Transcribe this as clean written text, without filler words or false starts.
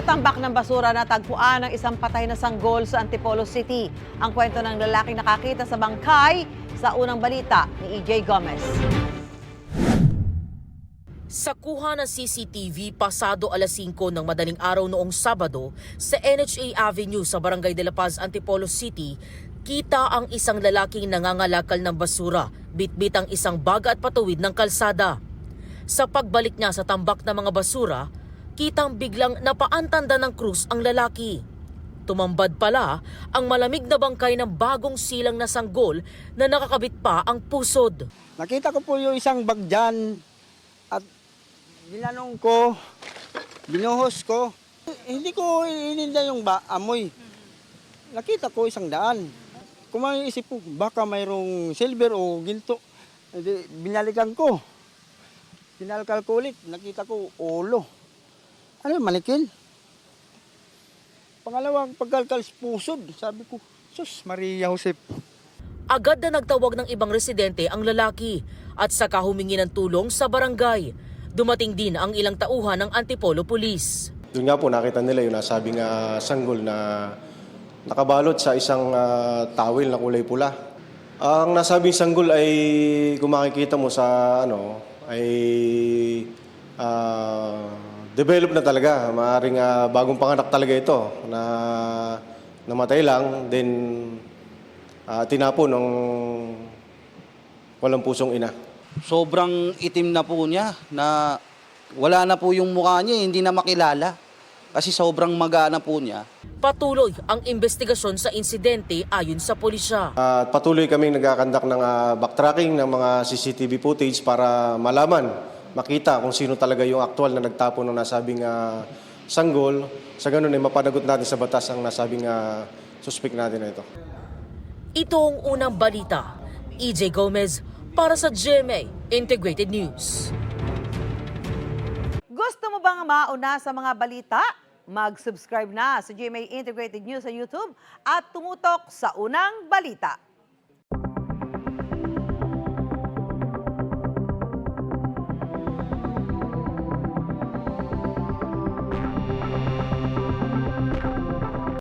tambak ng basura na tagpuan ng isang patay na sanggol sa Antipolo City. Ang kwento ng lalaking nakakita sa bangkay sa unang balita ni EJ Gomez. Sa kuha ng CCTV pasado alas 5 ng madaling araw noong Sabado sa NHA Avenue sa Barangay de la Paz, Antipolo City, kita ang isang lalaking nangangalakal ng basura, bitbit ang isang baga at patuwid ng kalsada. Sa pagbalik niya sa tambak ng mga basura, kitang biglang napaantanda ng krus ang lalaki. Tumambad pala ang malamig na bangkay ng bagong silang na sanggol na nakakabit pa ang pusod. Nakita ko po yung isang bag dyan at binanong ko, binuhos ko. Hindi ko ininda yung amoy. Nakita ko isang daan. Kung maiisip ko, baka mayroong silver o ginto. Binalikan ko. Pinalkal ko ulit, nakita ko ulo. Ano, manikin? Pangalawang pagkalkal pusod, sabi ko, Sus, Maria Josep. Agad na nagtawag ng ibang residente ang lalaki at saka humingi ng tulong sa barangay. Dumating din ang ilang tauhan ng Antipolo Police. Doon nga po nakita nila yung nasabing sanggol na nakabalot sa isang towel na kulay pula. Ang nasabing sanggol ay kung makikita mo sa ay develop na talaga. Maaaring bagong panganak talaga ito na namatay lang, then tinapon ng walang pusong ina. Sobrang itim na po niya na wala na po yung mukha niya, hindi na makilala. Kasi sobrang maga na po niya. Patuloy ang investigasyon sa insidente ayon sa pulisya. Patuloy kaming nagkakandak ng backtracking ng mga CCTV footage para malaman, makita kung sino talaga yung aktual na nagtapon ng nasabing sanggol. Sa ganun ay mapanagot natin sa batas ang nasabing suspect natin na ito. Ito ang unang balita. EJ Gomez para sa GMA Integrated News. Gusto mo bang mauna sa mga balita? Mag-subscribe na sa GMA Integrated News sa YouTube at tumutok sa unang balita.